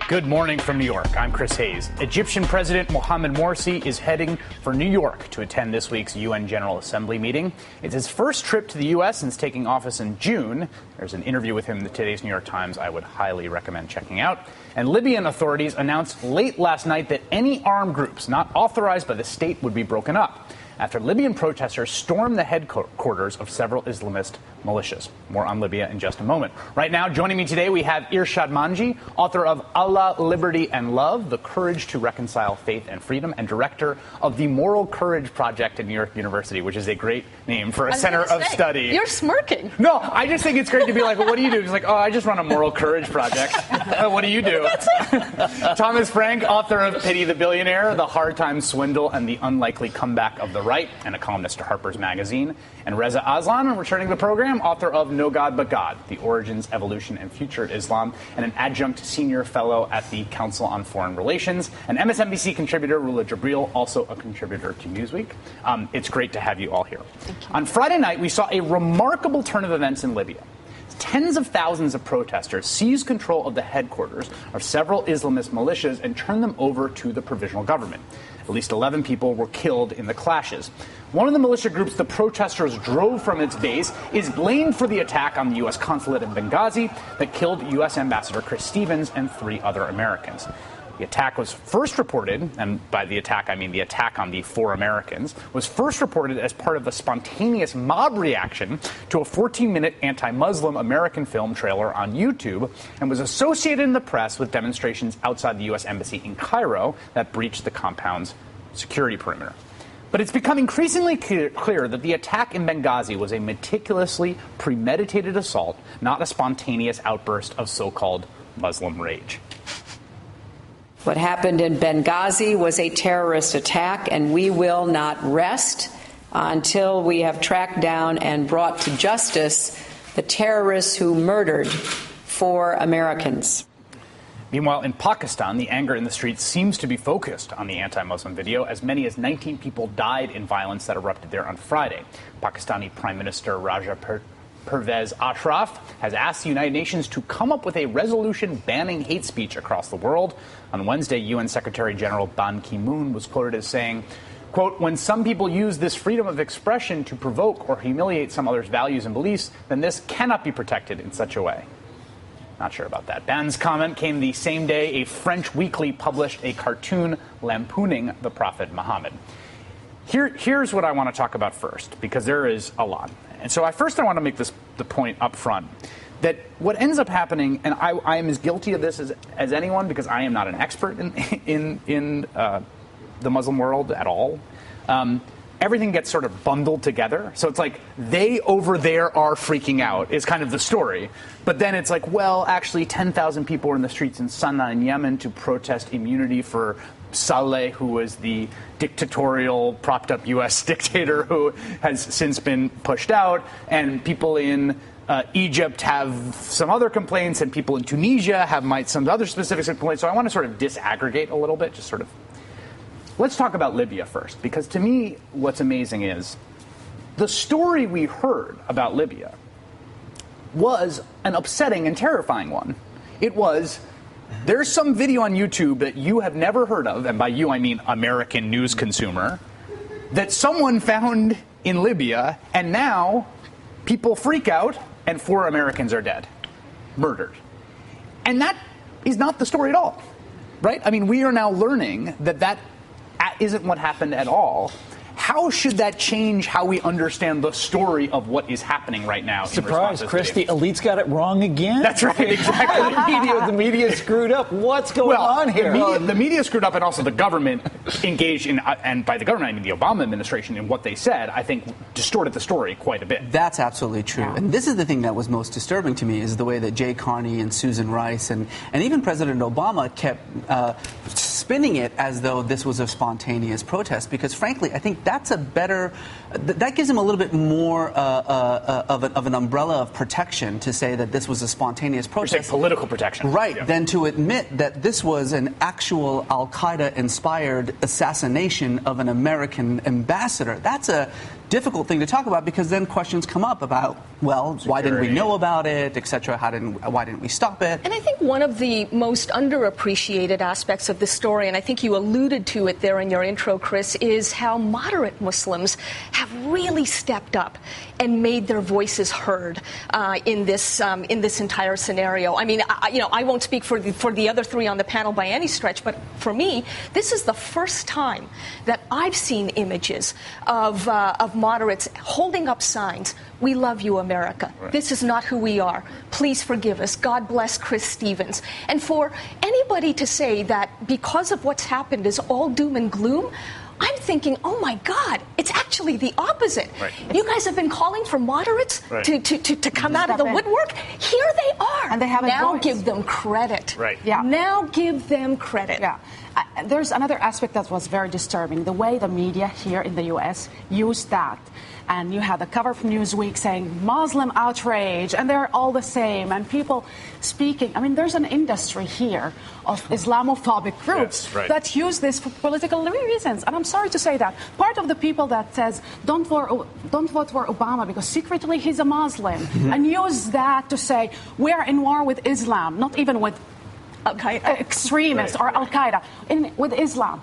Good morning from New York. I'm Chris Hayes. Egyptian President Mohamed Morsi is heading for New York to attend this week's UN General Assembly meeting. It's his first trip to the U.S. since taking office in June. There's an interview with him in today's New York Times I would highly recommend checking out. And Libyan authorities announced late last night that any armed groups not authorized by the state would be broken up after Libyan protesters stormed the headquarters of several Islamist militias. More on Libya in just a moment. Right now, joining me today, we have Irshad Manji, author of Allah, Liberty, and Love, The Courage to Reconcile Faith and Freedom, and director of the Moral Courage Project at New York University, which is a great name for a center of study. You're smirking. No, I just think it's great to be like, well, what do you do? He's like, oh, I just run a Moral Courage Project. What do you do? Thomas Frank, author of Pity the Billionaire, The Hard Times Swindle, and The Unlikely Comeback of the Right, and a columnist at Harper's Magazine. And Reza Aslan, returning to the program, author of No God But God, The Origins, Evolution, and Future of Islam, and an adjunct senior fellow at the Council on Foreign Relations. An MSNBC contributor, Rula Jebreal, also a contributor to Newsweek. It's great to have you all here. On Friday night, we saw a remarkable turn of events in Libya. Tens of thousands of protesters seized control of the headquarters of several Islamist militias and turned them over to the provisional government. At least 11 people were killed in the clashes. One of the militia groups the protesters drove from its base is blamed for the attack on the U.S. consulate in Benghazi that killed U.S. Ambassador Chris Stevens and 3 other Americans. The attack was first reported, and by the attack I mean the attack on the 4 Americans, was first reported as part of a spontaneous mob reaction to a 14-minute anti-Muslim American film trailer on YouTube, and was associated in the press with demonstrations outside the U.S. Embassy in Cairo that breached the compound's security perimeter. But it's become increasingly clear that the attack in Benghazi was a meticulously premeditated assault, not a spontaneous outburst of so-called Muslim rage. What happened in Benghazi was a terrorist attack, and we will not rest until we have tracked down and brought to justice the terrorists who murdered 4 Americans. Meanwhile, in Pakistan, the anger in the streets seems to be focused on the anti-Muslim video. As many as 19 people died in violence that erupted there on Friday. Pakistani Prime Minister Raja Pervez Ashraf has asked the United Nations to come up with a resolution banning hate speech across the world. On Wednesday, UN Secretary General Ban Ki-moon was quoted as saying, quote, "When some people use this freedom of expression to provoke or humiliate some others' values and beliefs, then this cannot be protected in such a way." Not sure about that. Ban's comment came the same day a French weekly published a cartoon lampooning the Prophet Muhammad. Here's what I want to talk about first, because there is a lot. And so I want to make the point up front that what ends up happening, and I am as guilty of this as anyone, because I am not an expert in the Muslim world at all. Everything gets sort of bundled together. So it's like they over there are freaking out is kind of the story. But then it's like, well, actually 10,000 people were in the streets in Sana'a in Yemen to protest immunity for Saleh, who was the dictatorial, propped-up U.S. dictator who has since been pushed out. And people in Egypt have some other complaints, and people in Tunisia have some other specific complaints. So I want to sort of disaggregate a little bit, just sort of. Let's talk about Libya first, because to me, what's amazing is the story we heard about Libya was an upsetting and terrifying one. It was, there's some video on YouTube that you have never heard of, and by you I mean American news consumer, that someone found in Libya, and now people freak out, and 4 Americans are dead, murdered. And that is not the story at all, right? I mean, we are now learning that isn't what happened at all. How should that change how we understand the story of what is happening right now? Surprise, Chris, the elites got it wrong again? That's right, exactly. the media screwed up. What's going on here? The media screwed up, and also the government engaged in, and by the government I mean the Obama administration, in what they said, I think distorted the story quite a bit. That's absolutely true. And this is the thing that was most disturbing to me, is the way that Jay Carney and Susan Rice and even President Obama kept spinning it as though this was a spontaneous protest, because frankly, I think that's a better, that gives him a little bit more of an umbrella of protection to say that this was a spontaneous protest. You're saying political protection. Right, than to admit that this was an actual Al-Qaeda-inspired assassination of an American ambassador. That's difficult thing to talk about because then questions come up about, well, why didn't we know about it, etc. Why didn't we stop it? And I think one of the most underappreciated aspects of the story, and I think you alluded to it there in your intro, Chris, is how moderate Muslims have really stepped up and made their voices heard in this entire scenario. I mean, I won't speak for the other three on the panel by any stretch, but for me, this is the first time that I've seen images of moderates holding up signs. We love you, America. Right. This is not who we are. Please forgive us. God bless Chris Stevens. And for anybody to say that because of what's happened is all doom and gloom, I'm thinking, oh my God, it's actually the opposite. Right. You guys have been calling for moderates to come out of the woodwork. Here they are. And they have now voice. Give them credit. Right. Yeah. Now give them credit. Yeah. There's another aspect that was very disturbing. The way the media here in the U.S. used that. And you had the cover from Newsweek saying Muslim outrage, and they're all the same, and people speaking. I mean, there's an industry here of Islamophobic groups that use this for political reasons. And I'm sorry to say that. Part of the people that says, don't vote for Obama because secretly he's a Muslim, and use that to say, we are in war with Islam, not even with extremists or Al-Qaeda, with Islam.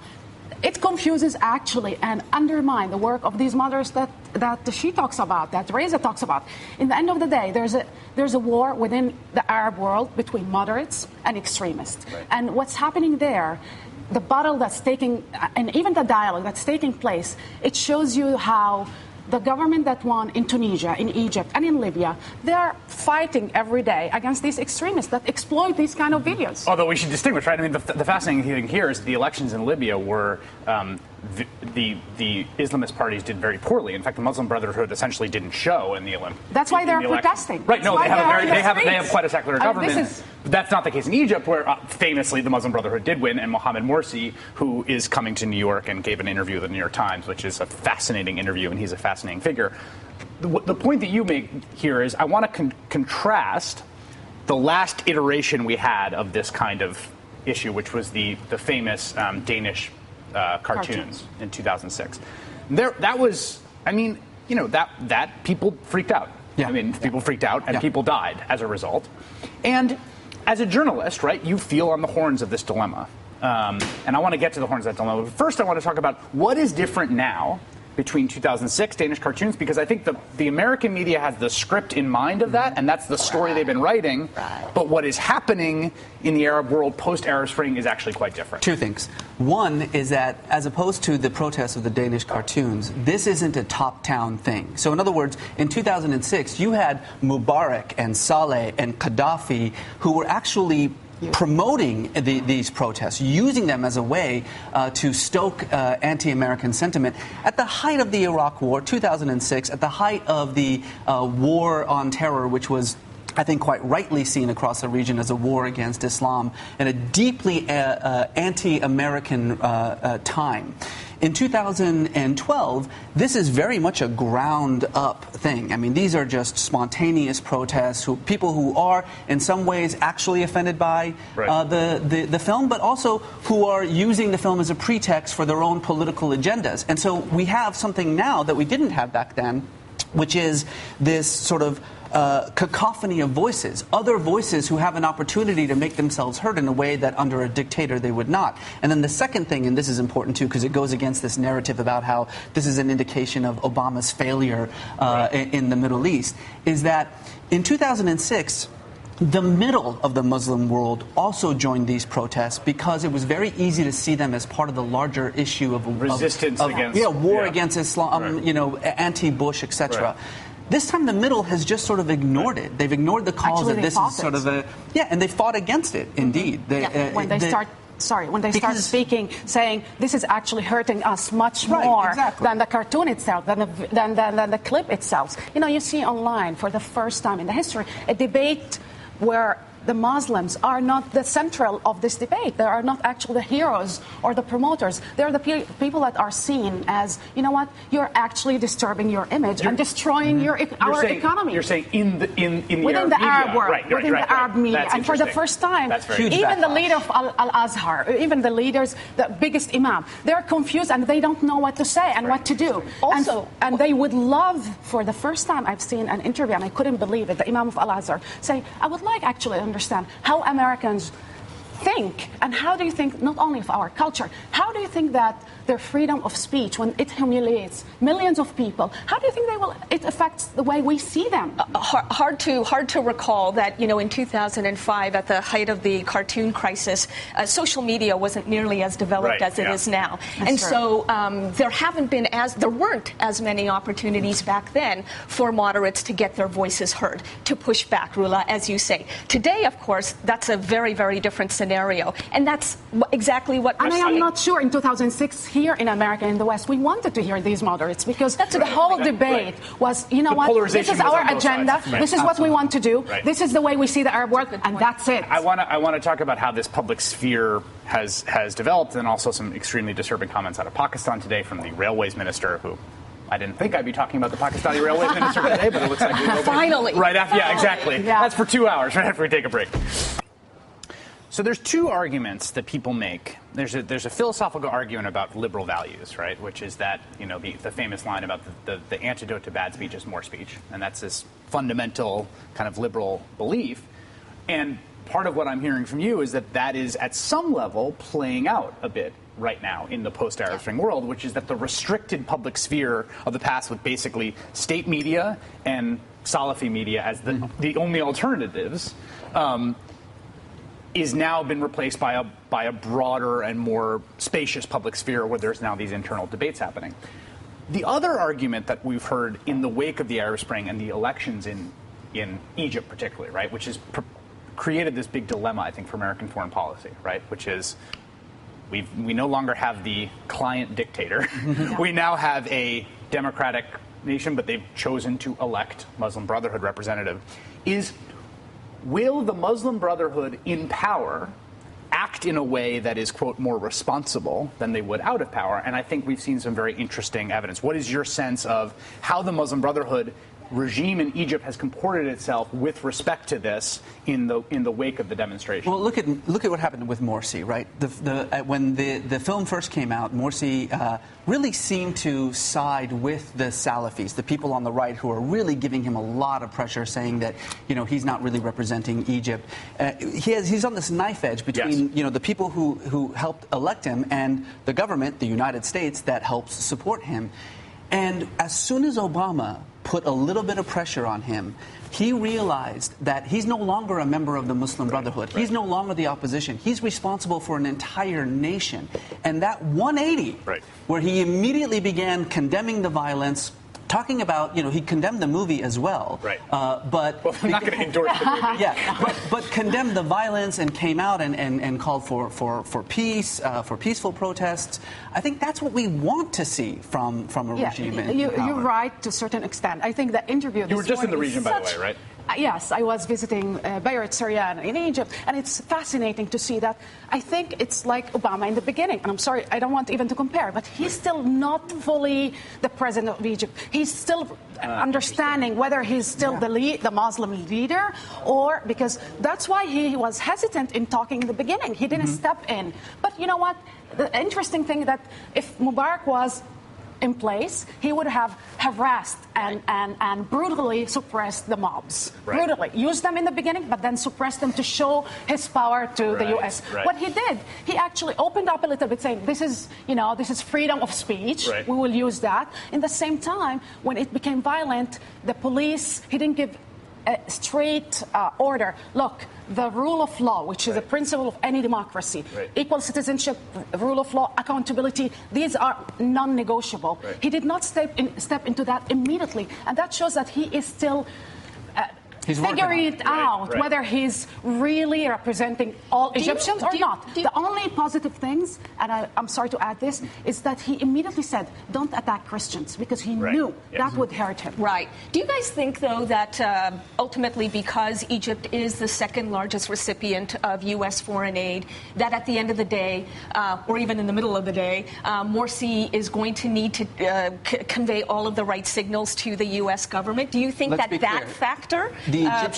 It confuses actually and undermines the work of these mothers that she talks about, that Reza talks about. In the end of the day, there's a war within the Arab world between moderates and extremists. Right. And what's happening there, the battle that's taking, and even the dialogue that's taking place, it shows you how the government that won in Tunisia, in Egypt, and in Libya, they're fighting every day against these extremists that exploit these kind of videos. Although we should distinguish, right? I mean, the fascinating thing here is the elections in Libya were the Islamist parties did very poorly. In fact, the Muslim Brotherhood essentially didn't show in the Olympics. That's why they're protesting. Right? No, they have quite a secular government. But that's not the case in Egypt, where famously the Muslim Brotherhood did win, and Mohammed Morsi, who is coming to New York and gave an interview with the New York Times, which is a fascinating interview, and he's a fascinating figure. The point that you make here is I want to contrast the last iteration we had of this kind of issue, which was the famous Danish cartoons in 2006. That was, I mean, you know, that people freaked out. Yeah. I mean, people freaked out and people died as a result. And as a journalist, right, you feel on the horns of this dilemma. And I want to get to the horns of that dilemma. But first, I want to talk about what is different now between 2006, Danish cartoons, because I think the American media has the script in mind of that, and that's the story they've been writing. Right. But what is happening in the Arab world post-Arab Spring is actually quite different. Two things. One is that, as opposed to the protests of the Danish cartoons, this isn't a top-down thing. So in other words, in 2006, you had Mubarak and Saleh and Gaddafi who were actually promoting these protests, using them as a way to stoke anti-American sentiment. At the height of the Iraq War, 2006, at the height of the war on terror, which was, I think, quite rightly seen across the region as a war against Islam, and a deeply anti-American time. In 2012, this is very much a ground-up thing. I mean, these are just spontaneous protests, people who are, in some ways, actually offended by the film, but also who are using the film as a pretext for their own political agendas. And so we have something now that we didn't have back then, which is this sort of cacophony of voices, other voices who have an opportunity to make themselves heard in a way that under a dictator they would not. And then the second thing, and this is important too because it goes against this narrative about how this is an indication of Obama's failure in the Middle East, is that in 2006, the middle of the Muslim world also joined these protests because it was very easy to see them as part of the larger issue of resistance against war against Islam, you know, anti-Bush, etc. Right. This time, the middle has just sort of ignored it. They've ignored the calls that this is sort of and they fought against it. Indeed, when they start speaking, saying this is actually hurting us much more than the cartoon itself, than the clip itself. You know, you see online for the first time in the history a debate where the Muslims are not the central of this debate. They are not actually the heroes or the promoters. They're the people that are seen as, you know what, you're actually disturbing your image and destroying our economy. You're saying within the Arab world, within the Arab media. That's and for the first time, even the leader of Al-Azhar, even the leaders, the biggest imam, they're confused and they don't know what to say and what to do. Also, and they would love, for the first time I've seen an interview, and I couldn't believe it, the Imam of Al-Azhar say, I would like actually to understand how Americans think, and how do you think not only of our culture, how do you think that their freedom of speech, when it humiliates millions of people, how do you think it affects the way we see them? Hard to recall that, in 2005, at the height of the cartoon crisis, social media wasn't nearly as developed as it is now. So there weren't as many opportunities back then for moderates to get their voices heard, to push back, Rula, as you say. Today, of course, that's a very, very different scenario. And that's exactly what we're seeing. And I am not sure in 2006, here in America, in the West, we wanted to hear these moderates because the whole debate was, this is our agenda, this is what we want to do, this is the way we see the Arab world, and that's it. I want to talk about how this public sphere has developed, and also some extremely disturbing comments out of Pakistan today from the railways minister, who I didn't think I'd be talking about the Pakistani railways minister today, but it looks like we will. Finally. Right after, exactly. Yeah. That's for 2 hours, right after we take a break. So there's two arguments that people make. There's a philosophical argument about liberal values, right? Which is that, the famous line about the antidote to bad speech is more speech. And that's this fundamental kind of liberal belief. And part of what I'm hearing from you is that is at some level playing out a bit right now in the post-Arab Spring world, which is that the restricted public sphere of the past with basically state media and Salafi media as the only alternatives, is now been replaced by a broader and more spacious public sphere where there's now these internal debates happening. The other argument that we've heard in the wake of the Arab Spring and the elections in Egypt particularly, right, which has created this big dilemma, I think, for American foreign policy, right, which is we no longer have the client dictator. We now have a democratic nation, but they've chosen to elect Muslim Brotherhood representative. Will the Muslim Brotherhood in power act in a way that is, quote, more responsible than they would out of power? And I think we've seen some very interesting evidence. What is your sense of how the Muslim Brotherhood regime in Egypt has comported itself with respect to this in the wake of the demonstration? Well, look at what happened with Morsi, right? When the film first came out, Morsi really seemed to side with the Salafis, the people on the right who are really giving him a lot of pressure, saying that he's not really representing Egypt. He's on this knife edge between the people who helped elect him and the government, the United States, that helps support him. And as soon as Obama put a little bit of pressure on him, he realized that he's no longer a member of the Muslim Brotherhood. He's no longer the opposition. He's responsible for an entire nation. And that 180, where he immediately began condemning the violence, talking about, he condemned the movie as well. Right. But I'm not going to endorse the movie. Yeah, but condemned the violence and came out and called for peace, for peaceful protests. I think that's what we want to see from a regime in power. You're right to a certain extent. I think the interview. You were just in the region, by the way, right? Yes, I was visiting Beirut, Syria, in Egypt, and it's fascinating to see that. I think it's like Obama in the beginning, and I'm sorry, I don't want even to compare, but he's still not fully the president of Egypt. He's still understanding whether he's still the Muslim leader, or because that's why he was hesitant in talking in the beginning. He didn't step in. But you know what? The interesting thing that if Mubarak was in place, he would have harassed and brutally suppressed the mobs. Brutally. Used them in the beginning, but then suppressed them to show his power to the U.S. What he did, he actually opened up a little bit, saying, this is freedom of speech. We will use that. In the same time, when it became violent, the police, he didn't give a straight order. Look, the rule of law, which is the principle of any democracy, equal citizenship, rule of law, accountability, these are non-negotiable. He did not step into that immediately, and that shows that he is still figuring it out, whether he's really representing all Egyptians or not. The only positive things, and I'm sorry to add this, is that he immediately said, don't attack Christians, because he knew that would hurt him. Right. Do you guys think, though, that ultimately, because Egypt is the second largest recipient of U.S. foreign aid, that at the end of the day, or even in the middle of the day, Morsi is going to need to convey all of the right signals to the U.S. government? Do you think that factor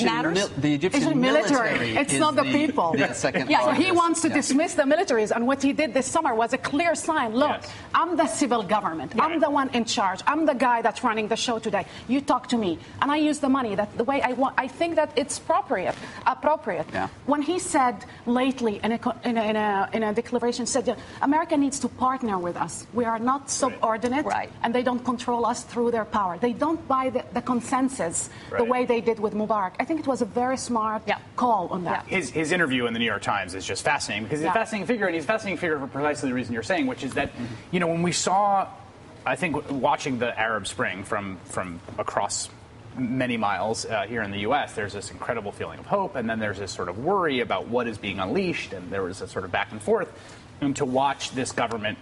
matters? The Egyptian military. It's not the people. So he wants to dismiss the militaries, and what he did this summer was a clear sign. Look, I'm the civil government. I'm the one in charge. I'm the guy that's running the show today. You talk to me, and I use the money the way I want. I think that it's appropriate. Yeah. When he said lately in a declaration, said America needs to partner with us. We are not subordinate, and they don't control us through their power. They don't buy the consensus the way they did with Mubarak. I think it was a very smart call on that. His interview in the New York Times is just fascinating, because he's a fascinating figure, and he's a fascinating figure for precisely the reason you're saying, which is that, when we saw, I think, watching the Arab Spring from across many miles here in the U.S., there's this incredible feeling of hope, and then there's this sort of worry about what is being unleashed, and there was a sort of back and forth. And to watch this government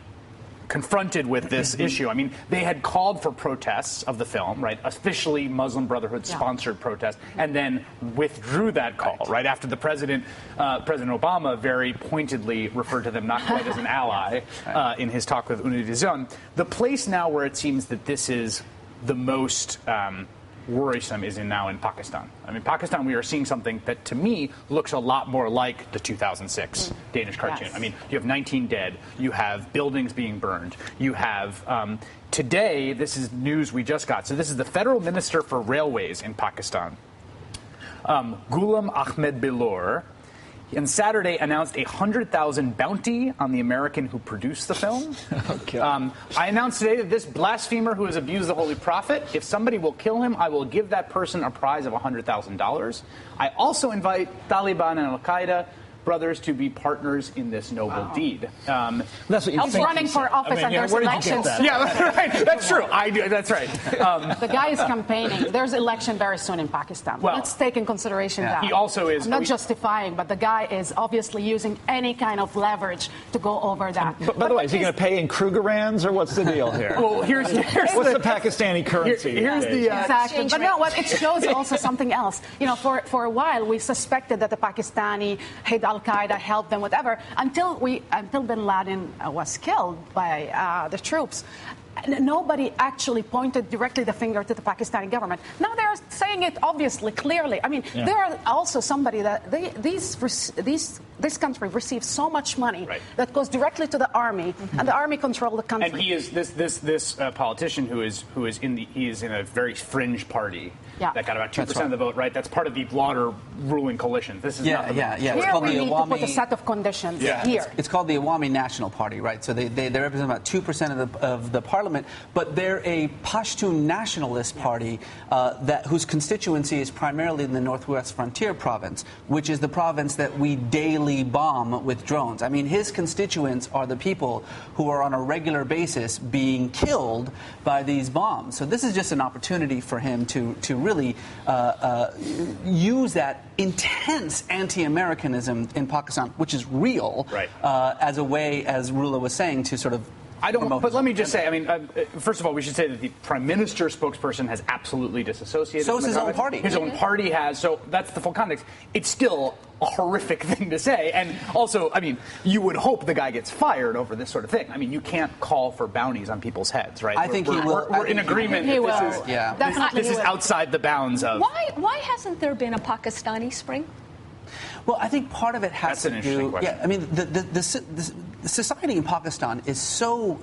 confronted with this issue. I mean, they had called for protests of the film, right? Officially Muslim Brotherhood sponsored protests, and then withdrew that call, right? After the President Obama very pointedly referred to them not quite as an ally in his talk with Univision. The place now where it seems that this is the most worrisome is now in Pakistan. I mean, Pakistan, we are seeing something that, to me, looks a lot more like the 2006 Danish cartoon. I mean, you have 19 dead. You have buildings being burned. You have, today, this is news we just got. So this is the Federal Minister for Railways in Pakistan, Ghulam Ahmed Bilor, and Saturday announced a $100,000 bounty on the American who produced the film. I announced today that this blasphemer who has abused the Holy Prophet, if somebody will kill him, I will give that person a prize of $100,000. I also invite Taliban and Al-Qaeda brothers to be partners in this noble deed. That's what you He's running for office and there's elections. Yeah, that's right. That's true. That's right. The guy is campaigning. There's election very soon in Pakistan. Well, let's take in consideration that. He also is... I'm not justifying, but the guy is obviously using any kind of leverage to go over that. But by the way, is he going to pay in Krugerrands, or what's the deal here? Well, here's what's the Pakistani currency? Here's the... Exactly. But no, what it shows also something else. For a while, we suspected that the Pakistani hid Al-Qaeda, helped them, whatever, until bin Laden was killed by the troops. Nobody actually pointed directly the finger to the Pakistani government. Now they're saying it obviously, clearly. I mean, there are also somebody that this country receives so much money that goes directly to the army, and the army control the country. And he is this politician who is in a very fringe party that got about 2% of the vote. Right, that's part of the broader ruling coalition. This is not Here it's called we the need Awami, to put a set of conditions here. It's called the Awami National Party, right? So they represent about 2% of the parliament, but they're a Pashtun nationalist party whose constituency is primarily in the Northwest Frontier province, which is the province that we daily bomb with drones. I mean, his constituents are the people who are on a regular basis being killed by these bombs. So this is just an opportunity for him to really use that intense anti-Americanism in Pakistan, which is real, as a way, as Rula was saying, to sort of... But let me just say, I mean, first of all, we should say that the Prime Minister spokesperson has absolutely disassociated. So is his own party. His own party has. So that's the full context. It's still a horrific thing to say. And also, I mean, you would hope the guy gets fired over this sort of thing. I mean, you can't call for bounties on people's heads, right? I think he will. We're in agreement that this is outside the bounds of... Why hasn't there been a Pakistani Spring? Well, I think part of it has to do... That's an interesting question. Yeah, I mean, the society in Pakistan is so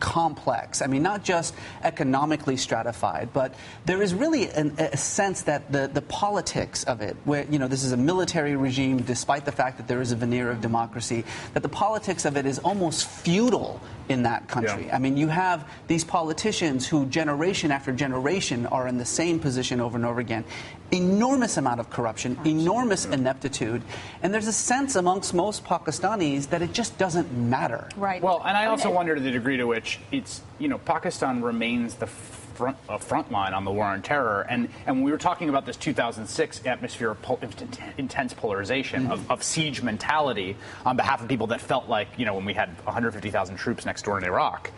complex. I mean, not just economically stratified, but there is really a sense that the politics of it, where, this is a military regime, despite the fact that there is a veneer of democracy, that the politics of it is almost feudal in that country. I mean, you have these politicians who generation after generation are in the same position over and over again. Enormous amount of corruption, enormous ineptitude, and there's a sense amongst most Pakistanis that it just doesn't matter. Right. Well, and I also wonder the degree to which it's, Pakistan remains front line on the war on terror. And when we were talking about this 2006 atmosphere of intense polarization, of siege mentality on behalf of people that felt like, when we had 150,000 troops next door in Iraq,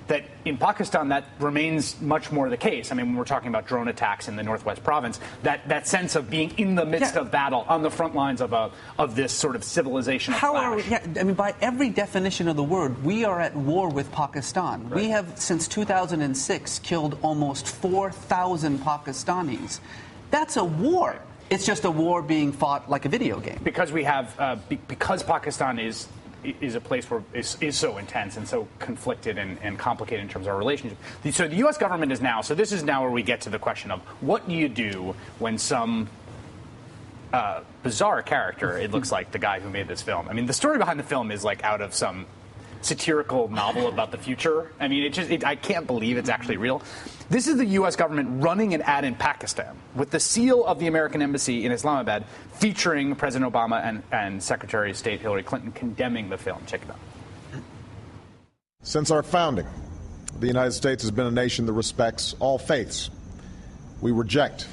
that in Pakistan that remains much more the case. I mean, when we're talking about drone attacks in the Northwest Province, that sense of being in the midst of battle on the front lines of this sort of civilizational clash. I mean, by every definition of the word, we are at war with Pakistan. Right. We have, since 2006, killed almost 4,000 Pakistanis. That's a war. It's just a war being fought like a video game. Because we have, because Pakistan is a place where is so intense and so conflicted and complicated in terms of our relationship. So the U.S. government is now, so this is now where we get to the question of what do you do when some bizarre character, it looks like the guy who made this film. I mean, the story behind the film is like out of some satirical novel about the future. I mean, I can't believe it's actually real. This is the U.S. government running an ad in Pakistan with the seal of the American embassy in Islamabad featuring President Obama and Secretary of State Hillary Clinton condemning the film. Check it out. Since our founding, the United States has been a nation that respects all faiths. We reject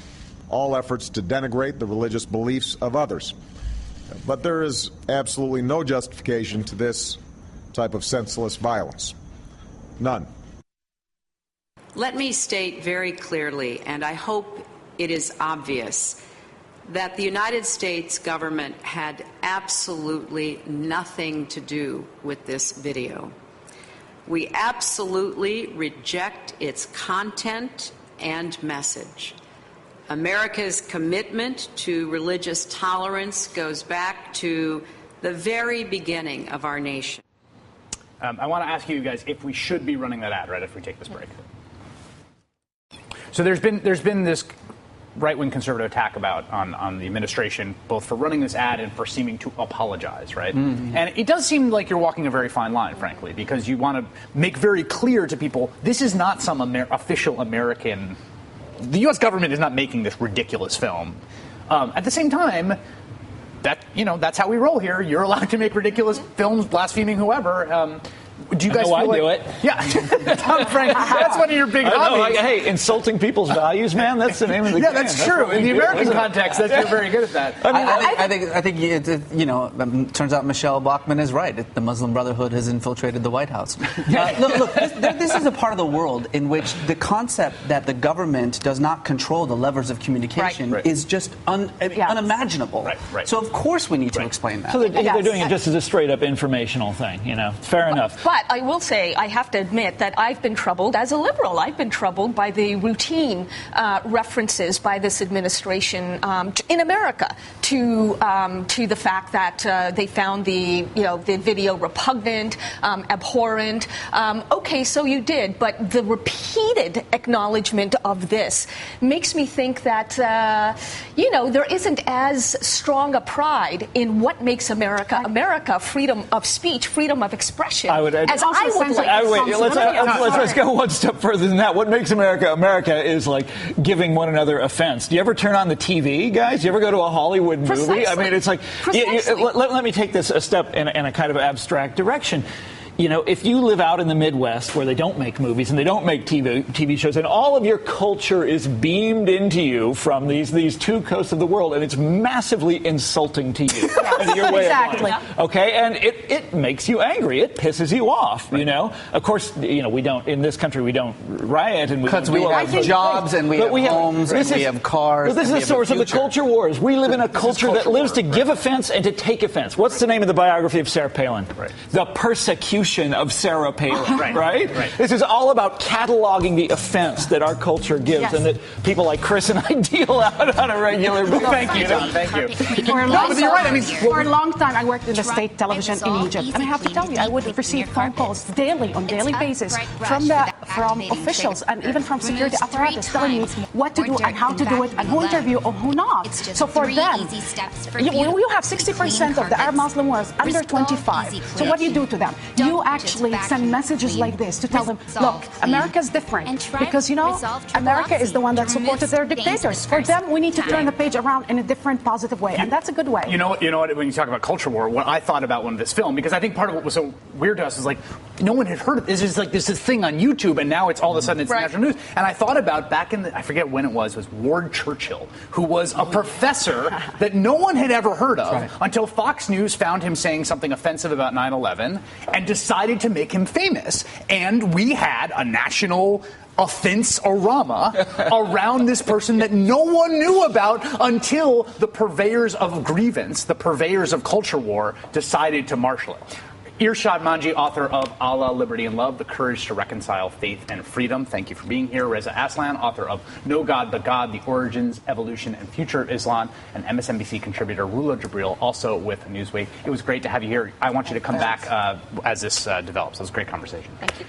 all efforts to denigrate the religious beliefs of others. But there is absolutely no justification to this type of senseless violence. None. Let me state very clearly, and I hope it is obvious, that the United States government had absolutely nothing to do with this video. We absolutely reject its content and message. America's commitment to religious tolerance goes back to the very beginning of our nation. I want to ask you guys if we should be running that ad right after we take this break. So there's been this right-wing conservative attack on the administration, both for running this ad and for seeming to apologize, right? Mm-hmm. And it does seem like you're walking a very fine line, frankly, because you want to make very clear to people this is not some official American. The U.S. government is not making this ridiculous film. At the same time, that's how we roll here. You're allowed to make ridiculous films blaspheming whoever. Do you guys I feel do like, it. Yeah, Tom Frank, that's one of your big hobbies. Hey, insulting people's values, man, that's the name of the game. Yeah, that's true. In the American context, you're very good at that. I think it turns out Michelle Bachmann is right. The Muslim Brotherhood has infiltrated the White House. Look, this is a part of the world in which the concept that the government does not control the levers of communication is just unimaginable. Right. So of course we need to explain that. So they're doing it just as a straight-up informational thing, Fair enough. But I will say, I have to admit that I've been troubled, as a liberal, I've been troubled by the routine references by this administration in America to the fact that they found the video repugnant, abhorrent. Okay, so you did, but the repeated acknowledgement of this makes me think that, there isn't as strong a pride in what makes America, freedom of speech, freedom of expression. As I would like. Let's go one step further than that. What makes America is like giving one another offense. Do you ever turn on the TV, guys? Do you ever go to a Hollywood movie? Precisely. I mean, it's like, let me take this a step in a kind of abstract direction. If you live out in the Midwest where they don't make movies and they don't make TV shows and all of your culture is beamed into you from these two coasts of the world and it's massively insulting to you. And your way of life. Okay? And it makes you angry. It pisses you off, Of course, we don't, in this country, we don't riot and we have jobs and we have homes and we have cars. But this is the source of the culture wars. We live in a culture that lives to give offense and to take offense. What's the name of the biography of Sarah Palin? The Persecution of Sarah Palin, right? This is all about cataloging the offense that our culture gives and that people like Chris and I deal out on a regular basis. Thank you, Tom. Thank you. For a long time, I worked in the state television in Egypt, and I have to tell you, I would receive phone calls daily, on daily basis, from officials and even from security apparatus telling me what to do and how to do it and who interview or who not. So for them, you have 60% of the Arab Muslim world under 25. So what do you do to them? You actually send messages like this to tell them, look, America's different because, America is the one that supported their dictators. For them, we need to turn the page around in a different, positive way, and that's a good way. You know what? When you talk about culture war, what I thought about when this film, because I think part of what was so weird to us is like no one had heard of this. It's like this thing on YouTube, tube, and now it's all of a sudden it's Right. national news. And I thought about back in I forget when it was Ward Churchill, who was a professor that no one had ever heard of until Fox News found him saying something offensive about 9/11 and decided to make him famous. And we had a national offense-orama around this person that no one knew about until the purveyors of grievance, the purveyors of culture war, decided to marshal it. Irshad Manji, author of Allah, Liberty, and Love, The Courage to Reconcile Faith and Freedom. Thank you for being here. Reza Aslan, author of No God But God, The Origins, Evolution, and Future of Islam. And MSNBC contributor Rula Jebreal, also with Newsweek. It was great to have you here. I want you to come back as this develops. It was a great conversation. Thank you.